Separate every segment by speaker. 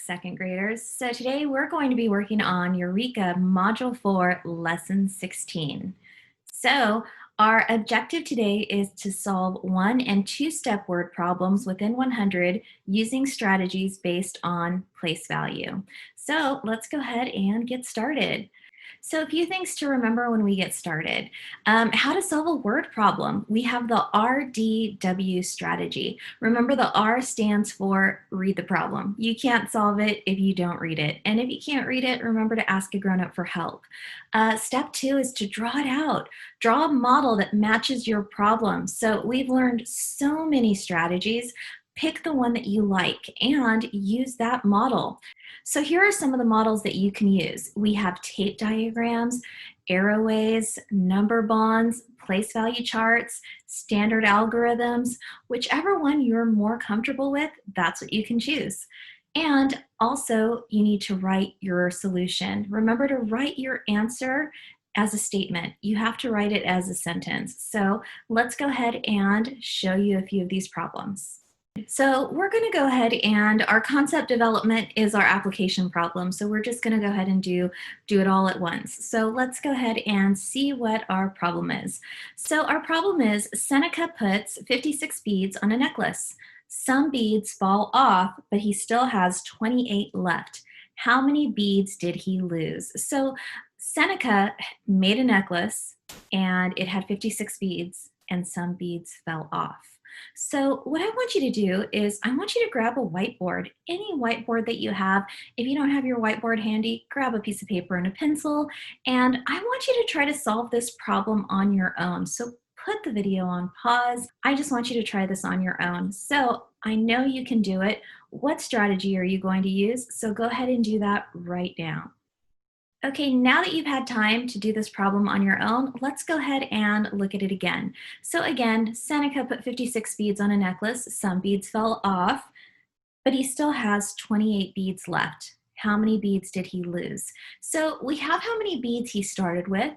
Speaker 1: second graders. So today we're going to be working on Eureka Module 4, Lesson 16. So our objective today is to solve 1- and 2-step word problems within 100 using strategies based on place value. So let's go ahead and get started. So a few things to remember when we get started. How to solve a word problem. We have the RDW strategy. Remember, the R stands for read the problem. You can't solve it if you don't read it. And if you can't read it, remember to ask a grown-up for help. Step 2 is to draw it out. Draw a model that matches your problem. So we've learned so many strategies. Pick the one that you like and use that model. So here are some of the models that you can use. We have tape diagrams, arrowways, number bonds, place value charts, standard algorithms. Whichever one you're more comfortable with, that's what you can choose. And also, you need to write your solution. Remember to write your answer as a statement. You have to write it as a sentence. So let's go ahead and show you a few of these problems. So we're going to go ahead, and our concept development is our application problem. So we're just going to go ahead and do it all at once. So let's go ahead and see what our problem is. So our problem is Seneca puts 56 beads on a necklace. Some beads fall off, but he still has 28 left. How many beads did he lose? So Seneca made a necklace and it had 56 beads and some beads fell off. So what I want you to do is I want you to grab a whiteboard, any whiteboard that you have. If you don't have your whiteboard handy, grab a piece of paper and a pencil, and I want you to try to solve this problem on your own. So put the video on pause. I just want you to try this on your own. So I know you can do it. What strategy are you going to use? So go ahead and do that right now. Okay, now that you've had time to do this problem on your own, let's go ahead and look at it again. So again, Seneca put 56 beads on a necklace. Some beads fell off, but he still has 28 beads left. How many beads did he lose? So we have how many beads he started with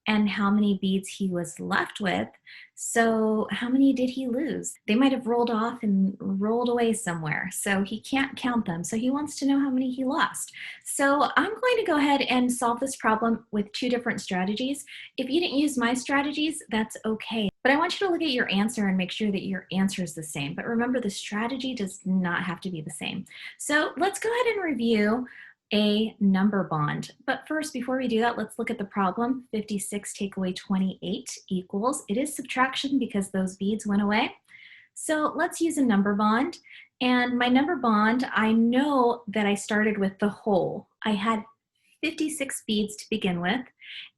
Speaker 1: and how many beads he was left with. So how many did he lose? They might have rolled off and rolled away somewhere, so he can't count them. So he wants to know how many he lost. So I'm going to go ahead and solve this problem with 2 different strategies. If you didn't use my strategies, that's okay. But I want you to look at your answer and make sure that your answer is the same. But remember, the strategy does not have to be the same. So let's go ahead and review a number bond. But first, before we do that, let's look at the problem. 56 take away 28 equals, it is subtraction because those beads went away. So let's use a number bond. And my number bond, I know that I started with the whole. I had 56 beads to begin with.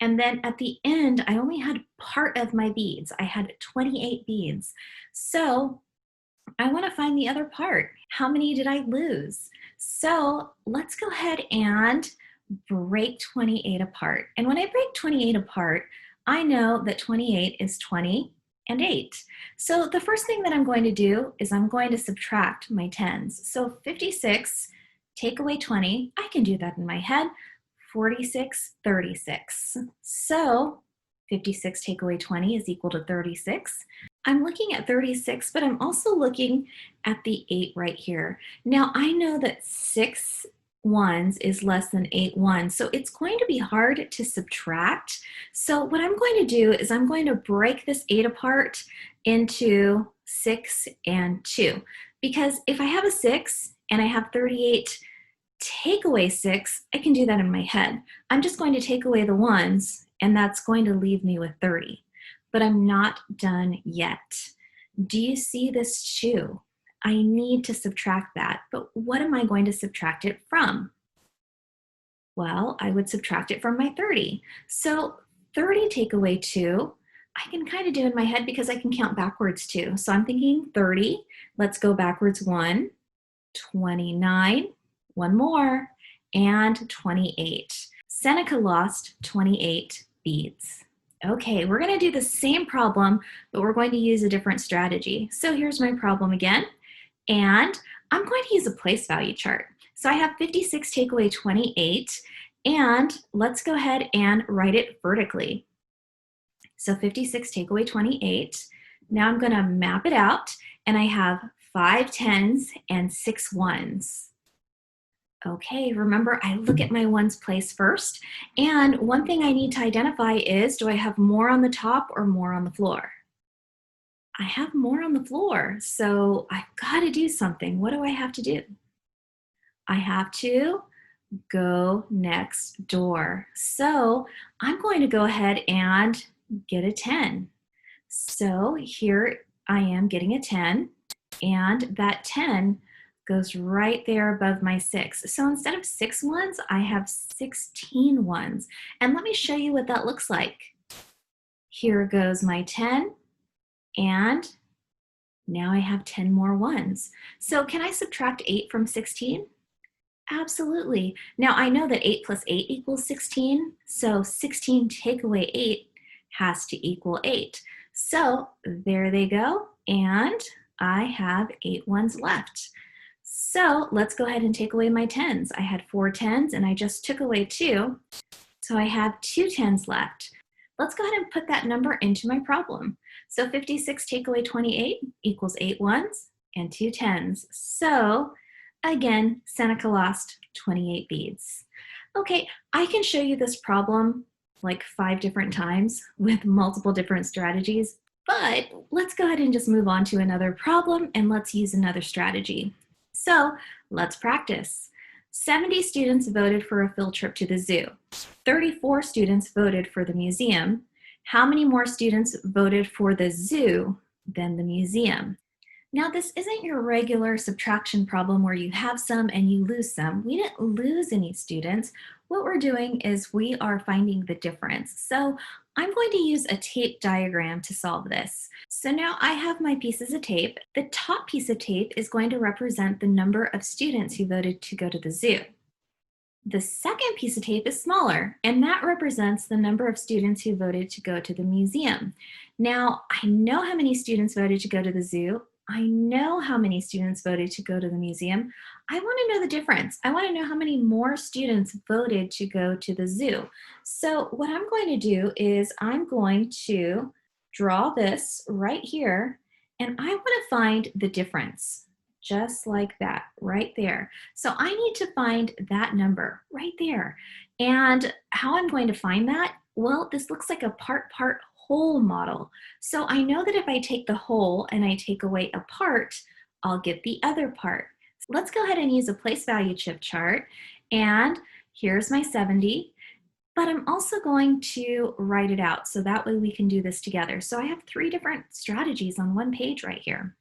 Speaker 1: And then at the end, I only had part of my beads. I had 28 beads. So I want to find the other part. How many did I lose? So let's go ahead and break 28 apart. And when I break 28 apart, I know that 28 is 20 and 8. So the first thing that I'm going to do is I'm going to subtract my tens. So 56, take away 20. I can do that in my head. 46, 36. So 56 take away 20 is equal to 36. I'm looking at 36, but I'm also looking at the 8 right here. Now I know that 6 ones is less than 8 ones, so it's going to be hard to subtract. So what I'm going to do is I'm going to break this 8 apart into 6 and 2. Because if I have a 6 and I have 38, take away 6, I can do that in my head. I'm just going to take away the ones, and that's going to leave me with 30. But I'm not done yet. Do you see this 2? I need to subtract that, but what am I going to subtract it from? Well, I would subtract it from my 30. So 30 take away 2, I can kind of do in my head because I can count backwards too. So I'm thinking 30, let's go backwards 1, 29, one more, and 28. Seneca lost 28 beads. Okay, we're going to do the same problem, but we're going to use a different strategy. So here's my problem again, and I'm going to use a place value chart. So I have 56 take away 28, and let's go ahead and write it vertically. So 56 take away 28. Now I'm going to map it out, and I have 5 tens and 6 ones. Okay, remember I look at my ones place first. And one thing I need to identify is, do I have more on the top or more on the floor? I have more on the floor, so I've got to do something. What do I have to do? I have to go next door. So I'm going to go ahead and get a 10. So here I am getting a 10, and that 10 goes right there above my 6. So instead of 6 ones, I have 16 ones. And let me show you what that looks like. Here goes my 10, and now I have 10 more ones. So can I subtract 8 from 16? Absolutely. Now I know that 8 plus 8 equals 16, so 16 take away 8 has to equal 8. So there they go, and I have 8 ones left. So let's go ahead and take away my 10s. I had 4 10s and I just took away 2, so I have 2 10s left. Let's go ahead and put that number into my problem. So 56 take away 28 equals 8 ones and 2 10s. So again, Seneca lost 28 beads. Okay, I can show you this problem like 5 different times with multiple different strategies, but let's go ahead and just move on to another problem and let's use another strategy. So let's practice. 70 students voted for a field trip to the zoo. 34 students voted for the museum. How many more students voted for the zoo than the museum? Now, this isn't your regular subtraction problem where you have some and you lose some. We didn't lose any students. What we're doing is we are finding the difference. So I'm going to use a tape diagram to solve this. So now I have my pieces of tape. The top piece of tape is going to represent the number of students who voted to go to the zoo. The second piece of tape is smaller, and that represents the number of students who voted to go to the museum. Now, I know how many students voted to go to the zoo. I know how many students voted to go to the museum. I want to know the difference. I want to know how many more students voted to go to the zoo. So what I'm going to do is I'm going to draw this right here, and I want to find the difference. Just like that, right there. So I need to find that number right there. And how I'm going to find that? Well, this looks like a part whole model. So I know that if I take the whole and I take away a part, I'll get the other part. So let's go ahead and use a place value chip chart. And here's my 70. But I'm also going to write it out so that way we can do this together. So I have 3 different strategies on one page right here.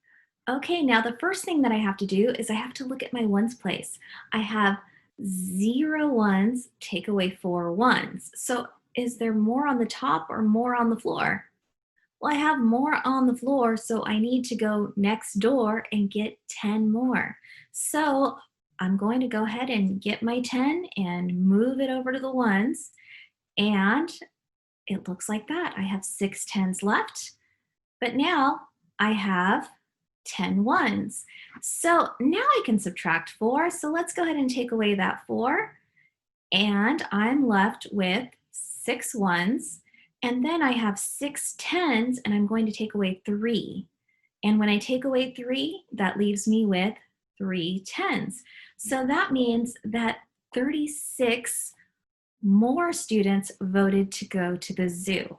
Speaker 1: Okay, now the first thing that I have to do is I have to look at my ones place. I have 0 ones, take away 4 ones. So is there more on the top or more on the floor? Well, I have more on the floor, so I need to go next door and get 10 more. So I'm going to go ahead and get my 10 and move it over to the ones. And it looks like that. I have 6 10s left, but now I have 10 ones. So now I can subtract 4. So let's go ahead and take away that 4. And I'm left with 6 ones. And then I have 6 10s, and I'm going to take away 3. And when I take away 3, that leaves me with 3 10s. So that means that 36 more students voted to go to the zoo.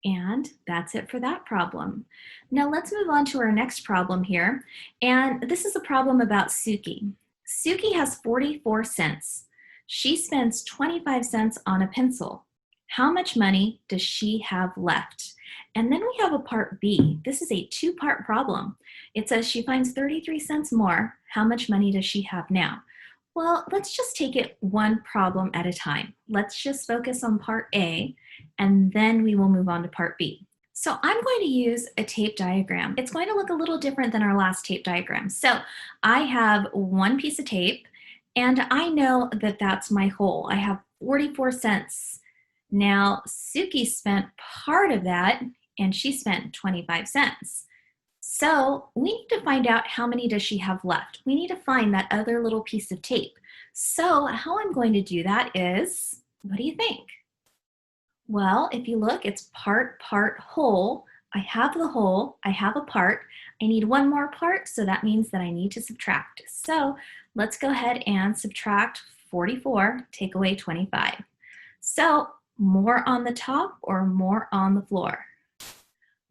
Speaker 1: And that's it for that problem. Now let's move on to our next problem here. And this is a problem about Suki. Suki has 44 cents. She spends 25 cents on a pencil. How much money does she have left? And then we have a part B. This is a 2-part problem. It says she finds 33 cents more. How much money does she have now? Well, let's just take it one problem at a time. Let's just focus on part A, and then we will move on to part B. So I'm going to use a tape diagram. It's going to look a little different than our last tape diagram. So I have one piece of tape, and I know that that's my whole. I have 44 cents. Now, Suki spent part of that, and she spent 25 cents. So we need to find out how many does she have left. We need to find that other little piece of tape. So how I'm going to do that is, what do you think? Well, if you look, it's part, whole. I have the whole, I have a part. I need one more part, so that means that I need to subtract. So Let's go ahead and subtract 44, take away 25. So more on the top or more on the floor?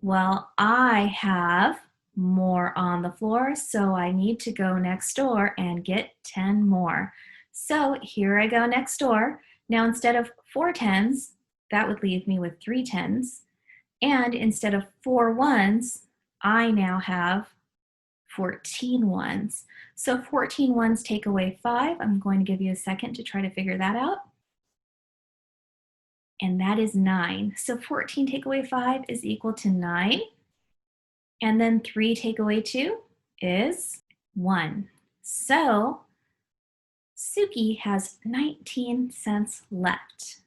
Speaker 1: Well, I have more on the floor, so I need to go next door and get 10 more. So here I go next door. Now instead of 4 tens, that would leave me with 3 tens. And instead of 4 ones, I now have 14 ones. So 14 ones take away 5. I'm going to give you a second to try to figure that out. And that is 9. So 14 take away 5 is equal to 9. And then 3 take away 2 is 1. So Suki has 19 cents left.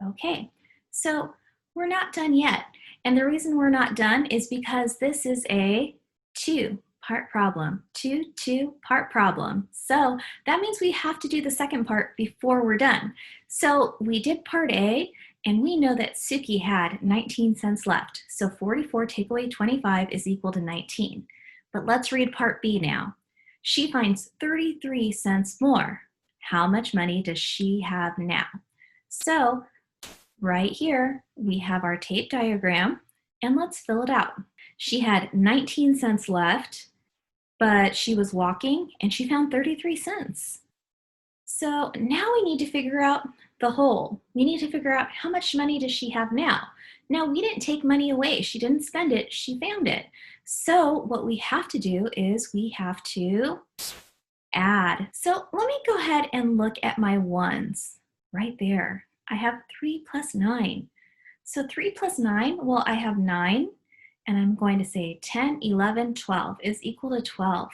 Speaker 1: Okay, so we're not done yet. And the reason we're not done is because this is a two-part problem. Two-part problem. So that means we have to do the second part before we're done. So we did part A, and we know that Suki had 19 cents left. So 44 take away 25 is equal to 19. But let's read part B now. She finds 33 cents more. How much money does she have now? So right here, we have our tape diagram, and let's fill it out. She had 19 cents left, but she was walking, and she found 33 cents. So now we need to figure out the whole. We need to figure out how much money does she have now. Now, we didn't take money away. She didn't spend it. She found it. So what we have to do is we have to add. So let me go ahead and look at my ones right there. I have 3 plus 9. So 3 plus 9, well, I have 9, and I'm going to say 10, 11, 12 is equal to 12.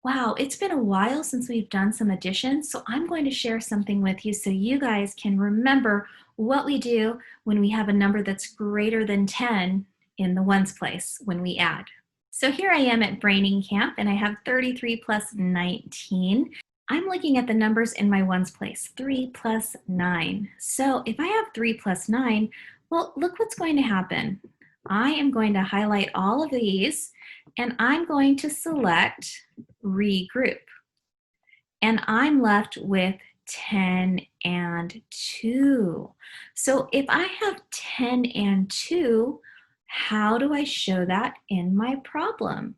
Speaker 1: Wow, it's been a while since we've done some addition, so I'm going to share something with you so you guys can remember what we do when we have a number that's greater than 10 in the ones place when we add. So here I am at Braining Camp, and I have 33 plus 19. I'm looking at the numbers in my ones place, 3 plus 9. So if I have 3 plus 9, well, look what's going to happen. I am going to highlight all of these, and I'm going to select regroup. And I'm left with 10 and 2. So if I have 10 and 2, how do I show that in my problem?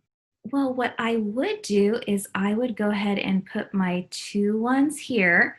Speaker 1: Well, what I would do is I would go ahead and put my 2 ones here,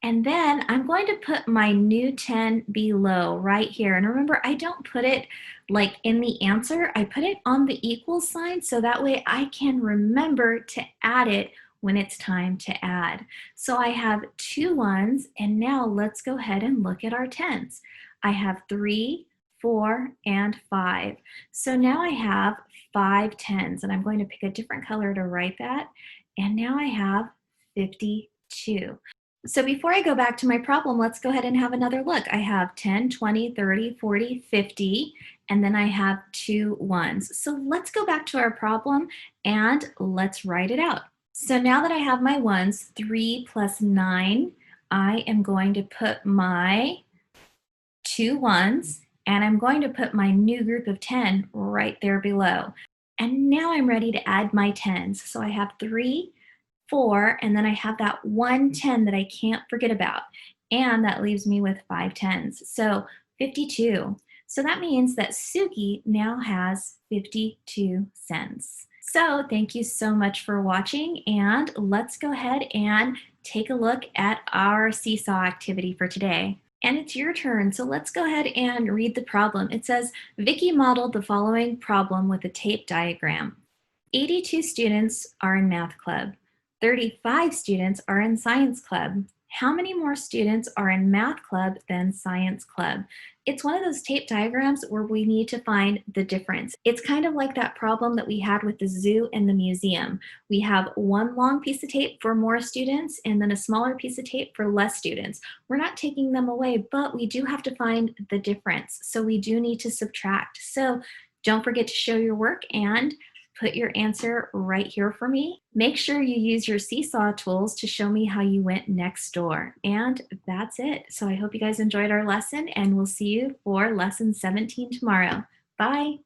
Speaker 1: and then I'm going to put my new 10 below right here. And remember, I don't put it like in the answer. I put it on the equal sign so that way I can remember to add it when it's time to add. So I have 2 ones, and now let's go ahead and look at our tens. I have 3, 4, and 5. So now I have 5 tens, and I'm going to pick a different color to write that. And now I have 52. So before I go back to my problem, let's go ahead and have another look. I have 10, 20, 30, 40, 50, and then I have 2 ones. So let's go back to our problem and let's write it out. So now that I have my ones, 3 plus 9, I am going to put my 2 ones, and I'm going to put my new group of 10 right there below. And now I'm ready to add my tens. So I have 3, 4, and then I have that 1 10 that I can't forget about. And that leaves me with 5 tens. So 52. So that means that Suki now has 52 cents. So thank you so much for watching, and let's go ahead and take a look at our seesaw activity for today. And it's your turn, so let's go ahead and read the problem. It says, Vicky modeled the following problem with a tape diagram. 82 students are in math club. 35 students are in science club. How many more students are in math club than science club? It's one of those tape diagrams where we need to find the difference. It's kind of like that problem that we had with the zoo and the museum. We have one long piece of tape for more students and then a smaller piece of tape for less students. We're not taking them away, but we do have to find the difference. So we do need to subtract. So don't forget to show your work and put your answer right here for me. Make sure you use your seesaw tools to show me how you went next door. And that's it. So I hope you guys enjoyed our lesson, and we'll see you for lesson 17 tomorrow. Bye.